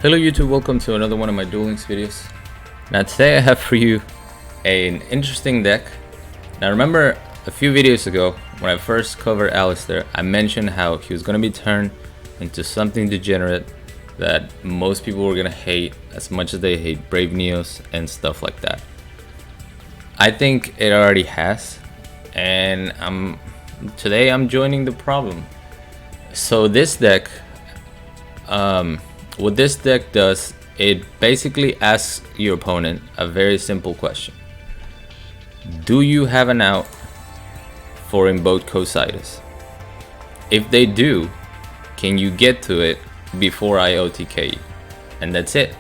Hello YouTube, welcome to another one of my Duel Links videos. Now today I have for you an interesting deck. Now remember a few videos ago when I first covered Alistair, I mentioned how he was going to be turned into something degenerate that most people were going to hate as much as they hate Brave Neos and stuff like that. I think it already has, and today I'm joining the problem. So this deck, what this deck does, it basically asks your opponent a very simple question. Do you have an out for Invoked Cocytus? If they do, can you get to it before I OTK you? And that's it.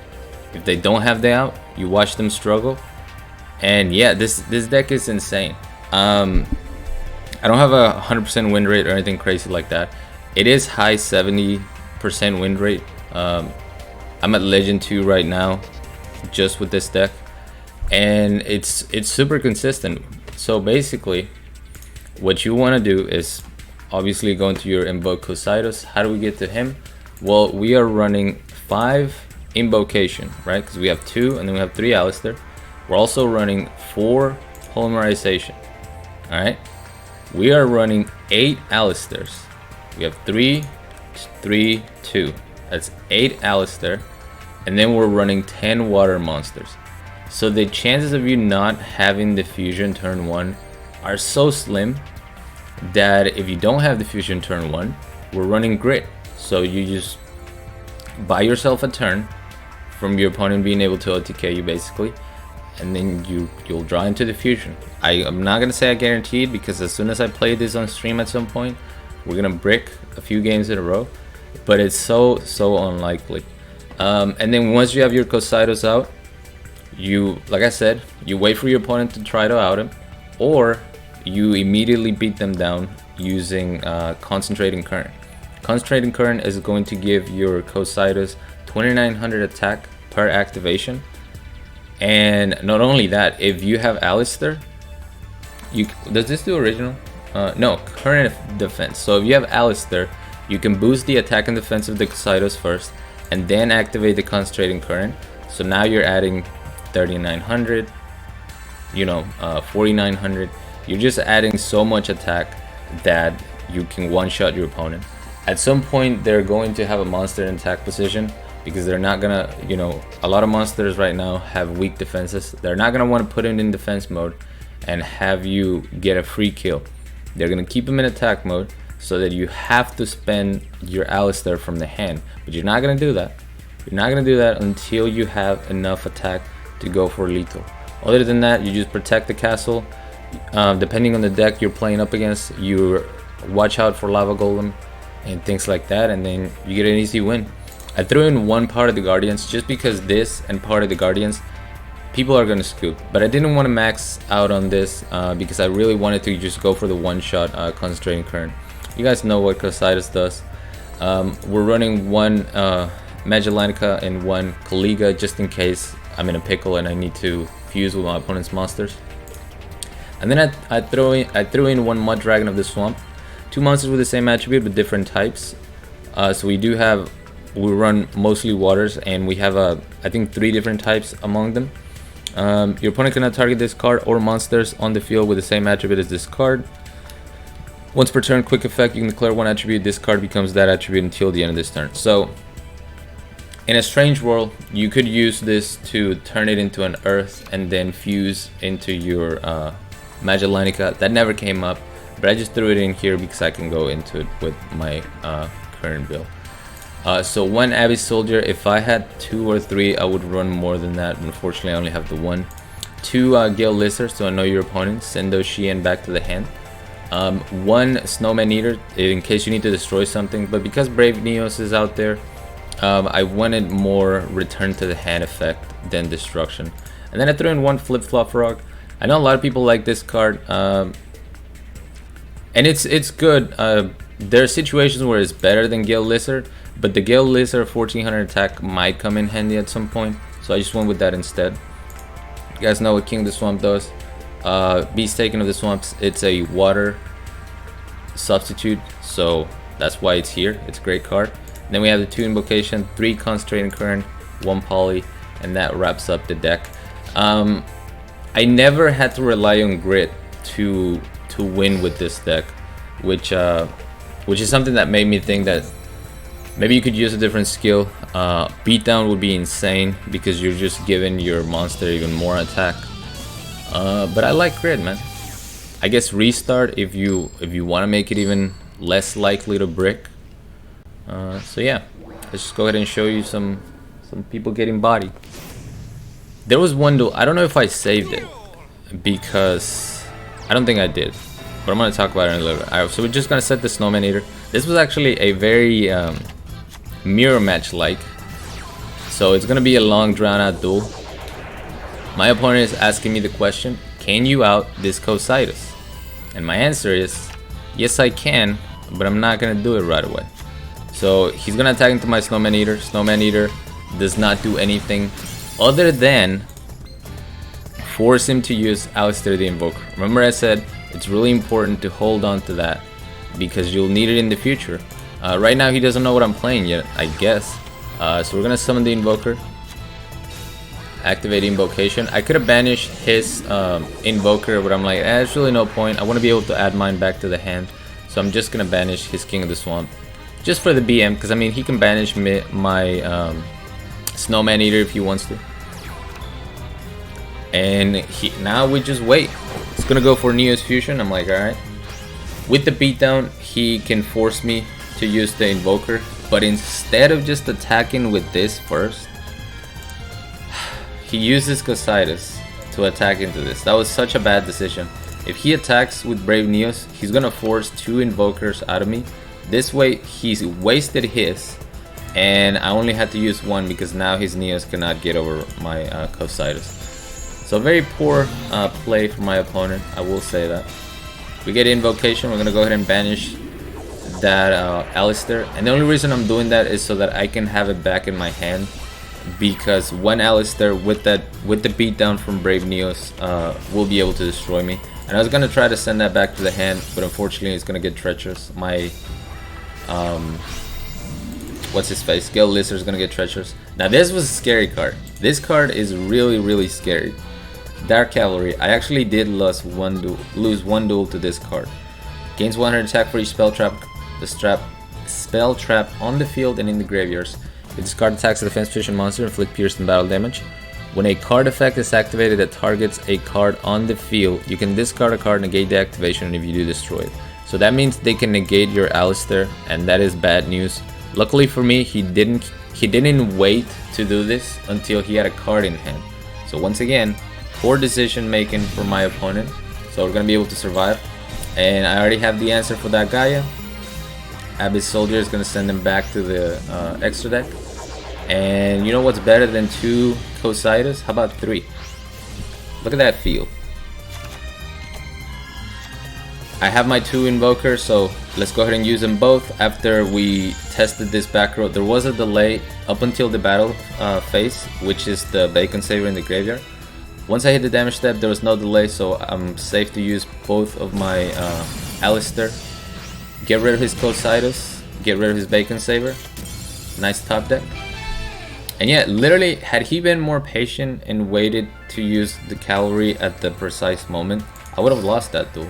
If they don't have the out, you watch them struggle. And yeah, this deck is insane. I don't have a 100% win rate or anything crazy like that. It is high 70% win rate. I'm at Legend 2 right now, just with this deck, and it's super consistent. So basically, what you want to do is obviously go into your Invoked Cocytus. How do we get to him? Well, we are running 5 Invocation, right? Because we have 2 and then we have 3 Alistair. We're also running 4 Polymerization. All right, we are running 8 Alistairs. We have 3, 3, 2. That's 8 Alistair, and then we're running 10 water monsters. So the chances of you not having the fusion turn 1 are so slim that if you don't have the fusion turn 1, we're running grit. So you just buy yourself a turn from your opponent being able to OTK you basically, and then you'll draw into the fusion. I'm not gonna say I guaranteed, because as soon as I play this on stream at some point, we're gonna brick a few games in a row. But it's so unlikely. And then once you have your Cocytus out, you, like I said, you wait for your opponent to try to out him, or you immediately beat them down using Concentrating Current. Concentrating Current is going to give your Cocytus 2900 attack per activation. And not only that, if you have Alistair, does this do original? No, current defense. So if you have Alistair, you can boost the attack and defense of the Cocytus first, and then activate the Concentrating Current. So now you're adding 3900, 4900. You're just adding so much attack that you can one-shot your opponent. At some point, they're going to have a monster in attack position, because they're not gonna, a lot of monsters right now have weak defenses. They're not gonna want to put it in defense mode and have you get a free kill. They're gonna keep them in attack mode, so that you have to spend your Alistair from the hand. But you're not going to do that. You're not going to do that until you have enough attack to go for lethal. Other than that, you just protect the castle. Depending on the deck you're playing up against, you watch out for Lava Golem and things like that, and then you get an easy win. I threw in one part of the Guardians just because this and part of the Guardians people are going to scoop, but I didn't want to max out on this because I really wanted to just go for the one-shot Concentrating Current. You guys know what Cocytus does. We're running 1 Magellanic and 1 Caliga just in case I'm in a pickle and I need to fuse with my opponent's monsters. And then I threw in 1 Mud Dragon of the Swamp. 2 monsters with the same attribute but different types. So we run mostly waters, and we have I think 3 different types among them. Your opponent cannot target this card or monsters on the field with the same attribute as this card. Once per turn, quick effect, you can declare 1 attribute. This card becomes that attribute until the end of this turn. So, in a strange world, you could use this to turn it into an earth and then fuse into your Magellanic. That never came up, but I just threw it in here because I can go into it with my current build. So 1 Abyss Soldier. If I had 2 or 3, I would run more than that. Unfortunately, I only have the 1. 2 Gale Lizards to annoy your opponent. Send those Sheehan back to the hand. 1 Snowman Eater in case you need to destroy something, but because Brave Neos is out there, I wanted more return to the hand effect than destruction. And then I threw in 1 Flip Flop Rock. I know a lot of people like this card, and it's good. There are situations where it's better than Gale Lizard, but the Gale Lizard 1400 attack might come in handy at some point, so I just went with that instead. You guys know what King of the Swamp does. Beast Taken of the Swamps, it's a water substitute, so that's why it's here. It's a great card. Then we have the 2 invocation, 3 concentrating current, 1 poly, and that wraps up the deck. I never had to rely on grit to win with this deck, which is something that made me think that maybe you could use a different skill. Beatdown would be insane because you're just giving your monster even more attack. But I like grit, man. I guess restart if you want to make it even less likely to brick. So yeah, let's just go ahead and show you some people getting bodied. There was one duel, I don't know if I saved it because I don't think I did, but I'm gonna talk about it in a little bit. Alright, so we're just gonna set the Snowman Eater. This was actually a very mirror match like, so it's gonna be a long drawn out duel. My opponent is asking me the question, can you out this Cocytus? And my answer is yes I can, but I'm not gonna do it right away. So he's gonna attack into my Snowman Eater. Snowman Eater does not do anything other than force him to use Alistair the Invoker. Remember I said it's really important to hold on to that because you'll need it in the future. Right now he doesn't know what I'm playing yet, I guess. So we're gonna summon the Invoker. Activate Invocation. I could have banished his Invoker, but I'm like, there's really no point. I want to be able to add mine back to the hand. So I'm just gonna banish his King of the Swamp. Just for the BM, because I mean he can banish my Snowman Eater if he wants to. And now we just wait. It's gonna go for Neo's Fusion. I'm like, alright. With the beatdown, he can force me to use the Invoker. But instead of just attacking with this first, he uses Cocytus to attack into this. That was such a bad decision. If he attacks with Brave Neos, he's gonna force 2 Invokers out of me. This way, he's wasted his. And I only had to use 1 because now his Neos cannot get over my Cocytus. So very poor play from my opponent, I will say that. We get Invocation, we're gonna go ahead and banish that Alistair. And the only reason I'm doing that is so that I can have it back in my hand. Because one Alistair with the beatdown from Brave Neos will be able to destroy me. And I was gonna try to send that back to the hand, but unfortunately it's gonna get treacherous. My what's his face? Gale Lizard is gonna get treacherous. Now this was a scary card. This card is really scary. Dark Cavalry. I actually did lose one duel to this card. Gains 100 attack for each spell trap on the field and in the graveyards. If this card attacks a defense position monster, inflict piercing battle damage. When a card effect is activated that targets a card on the field, you can discard a card, negate the activation, and if you do, destroy it. So that means they can negate your Alistair, and that is bad news. Luckily for me, he didn't wait to do this until he had a card in hand. So once again, poor decision making for my opponent. So we're gonna be able to survive. And I already have the answer for that Gaia. Abyss Soldier is gonna send him back to the extra deck. And you know what's better than 2 Cocytus? How about 3? Look at that field. I have my 2 Invokers, so let's go ahead and use them both. After we tested this back row, there was a delay up until the battle phase, which is the Bacon Saver in the graveyard. Once I hit the damage step, there was no delay, so I'm safe to use both of my Alistair. Get rid of his Cocytus, get rid of his Bacon Saver. Nice top deck. And yeah, literally, had he been more patient and waited to use the cavalry at the precise moment, I would have lost that duel.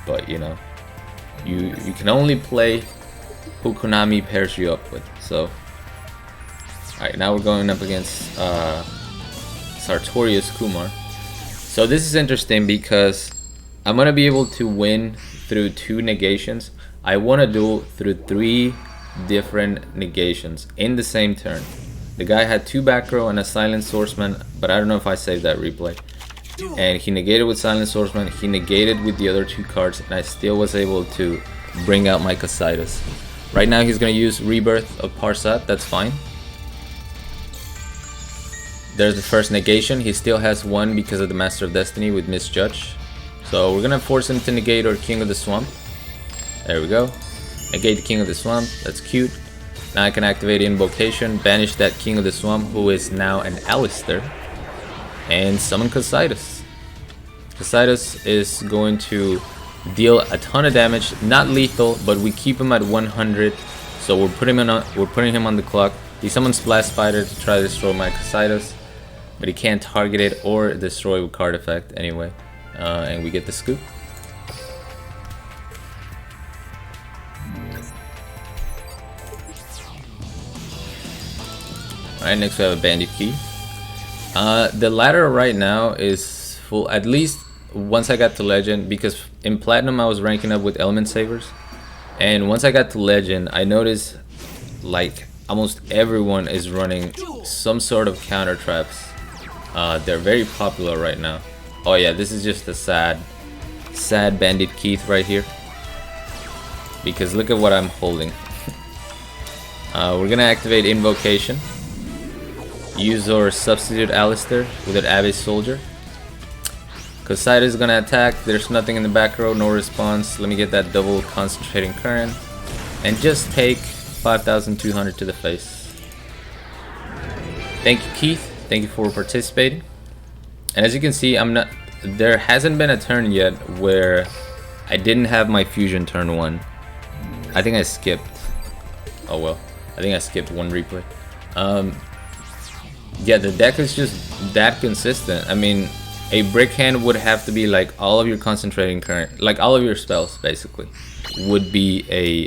But you know, you can only play who Konami pairs you up with. So, alright, now we're going up against Sartorius Kumar. So this is interesting because I'm gonna be able to win through 2 negations. I won a duel through 3 different negations in the same turn. The guy had 2 back row and a Silent Swordsman, but I don't know if I saved that replay. And he negated with Silent Swordsman, he negated with the other 2 cards, and I still was able to bring out my Cocytus. Right now he's gonna use Rebirth of Parsat, that's fine. There's the first negation. He still has 1 because of the Master of Destiny with Misjudge. So we're gonna force him to negate our King of the Swamp. There we go. Negate the King of the Swamp. That's cute. Now I can activate Invocation, banish that King of the Swamp, who is now an Alistair, and summon Cocytus. Cocytus is going to deal a ton of damage. Not lethal, but we keep him at 100, So we're putting him on the clock. He summons Blast Spider to try to destroy my Cocytus, but he can't target it or destroy with card effect anyway. And we get the scoop. Alright, next we have a Bandit Key. The ladder right now is full, at least once I got to Legend, because in Platinum I was ranking up with Element Savers. And once I got to Legend, I noticed like almost everyone is running some sort of counter traps. They're very popular right now. Oh yeah, this is just a sad Bandit Keith right here. Because look at what I'm holding. We're gonna activate Invocation. Use our substitute Alistair with an Abbey Soldier. Cocytus is gonna attack. There's nothing in the back row, no response. Let me get that double concentrating current and just take 5,200 to the face. Thank you, Keith. Thank you for participating. And as you can see, there hasn't been a turn yet where I didn't have my fusion turn 1. I think I skipped. Oh well, I think I skipped one replay. Yeah, the deck is just that consistent. I mean, a brick hand would have to be like all of your concentrating current, like all of your spells basically would be a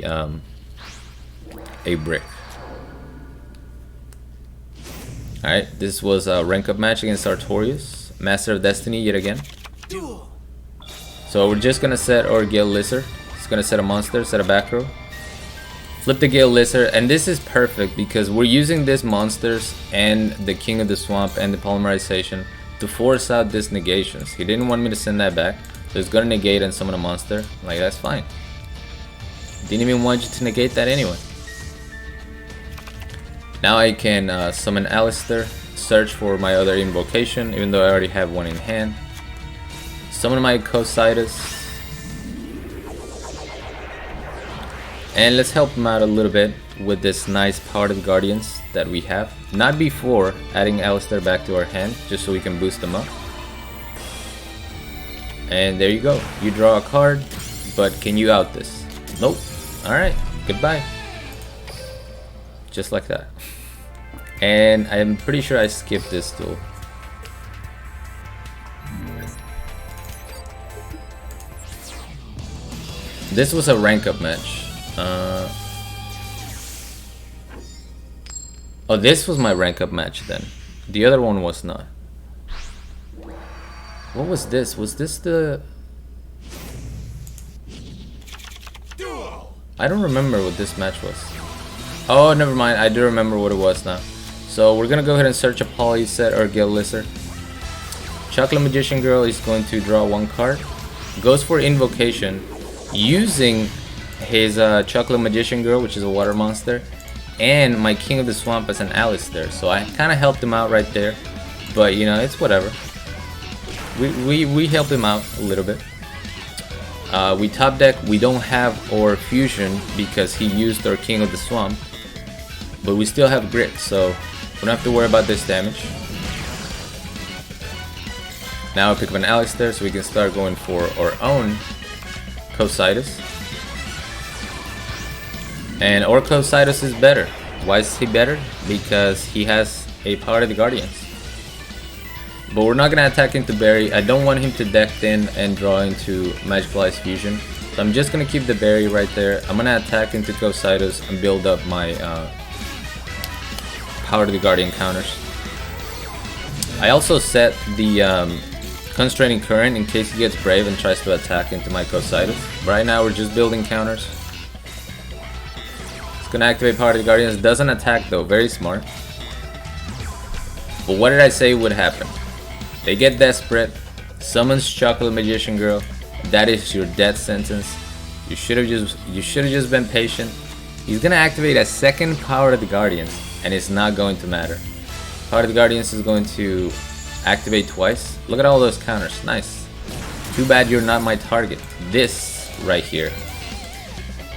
brick. Alright, this was a rank up match against Artorias, Master of Destiny yet again. Duel. So we're just gonna set our Gale Lizard. It's gonna set a monster, set a back row. Flip the Gale Lizard, and this is perfect because we're using these monsters and the King of the Swamp and the Polymerization to force out these negations. He didn't want me to send that back, so he's gonna negate and summon a monster. Like, that's fine. Didn't even want you to negate that anyway. Now I can summon Alistair, search for my other invocation, even though I already have one in hand. Summon my Cocytus. And let's help him out a little bit with this nice Power of the Guardians that we have. Not before adding Alistair back to our hand, just so we can boost them up. And there you go. You draw a card, but can you out this? Nope. Alright, goodbye. Just like that. And I'm pretty sure I skipped this duel. This was a rank up match. Oh, this was my rank up match then. The other one was not. What was this? Was this the... Duel. I don't remember what this match was. Oh, never mind. I do remember what it was now. So we're gonna go ahead and search a Poly set or Gale Lizard. Chocolate Magician Girl is going to draw one card. Goes for Invocation using his Chocolate Magician Girl, which is a water monster, and my King of the Swamp as an Alistair. So I kind of helped him out right there, but you know, it's whatever. We helped him out a little bit. We top deck. We don't have our fusion because he used our King of the Swamp, but we still have grit, so we don't have to worry about this damage. Now I pick up an Alistair so we can start going for our own Cocytus. And our Cocytus is better. Why is he better? Because he has a Power of the Guardians. But we're not gonna attack into Berry. I don't want him to deck in and draw into Magical Ice Fusion. So I'm just gonna keep the Berry right there. I'm gonna attack into Cocytus and build up my Power of the Guardian counters. I also set the Constraining Current in case he gets brave and tries to attack into my Cocytus. Right now we're just building counters. It's gonna activate Power of the Guardians. Doesn't attack though, very smart. But what did I say would happen? They get desperate, summons Chocolate Magician Girl. That is your death sentence. You should have just been patient. He's gonna activate a second Power of the Guardians, and it's not going to matter. Power of the Guardians is going to activate twice. Look at all those counters. Nice. Too bad you're not my target. This right here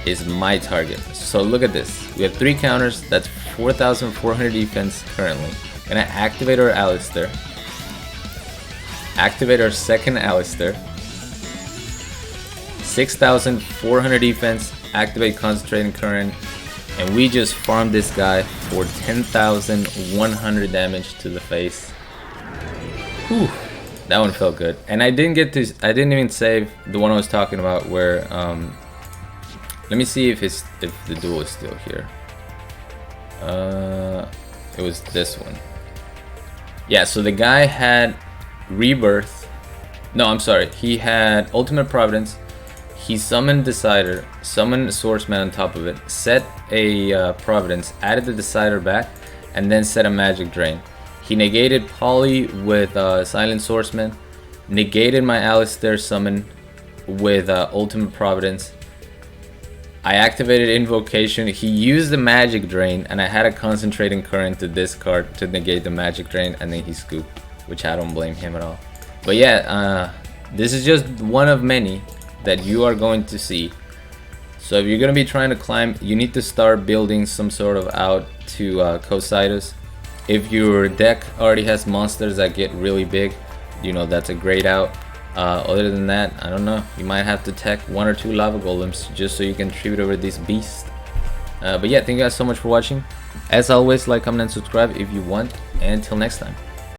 is my target. So look at this. We have 3 counters. That's 4,400 defense currently. Gonna activate our Alistair. Activate our second Alistair. 6,400 defense. Activate Concentrating Current. And we just farmed this guy for 10,100 damage to the face. Whew, that one felt good. And I didn't even save the one I was talking about where, let me see if the duel is still here. It was this one. Yeah, so the guy had Rebirth. No, I'm sorry. He had Ultimate Providence. He summoned Decider, summoned a Swordsman on top of it, set a Providence, added the Decider back, and then set a Magic Drain. He negated Poly with Silent Swordsman, negated my Alistair summon with Ultimate Providence. I activated Invocation. He used the Magic Drain, and I had a Concentrating Current to discard to negate the Magic Drain, and then he scooped, which I don't blame him at all. But yeah, this is just one of many that you are going to see. So if you're going to be trying to climb, you need to start building some sort of out to Cocytus. If your deck already has monsters that get really big, you know, that's a great out. Other than that, I don't know, you might have to tech 1 or 2 lava golems just so you can tribute over this beast. But yeah, thank you guys so much for watching. As always, like, comment, and subscribe if you want, and until next time.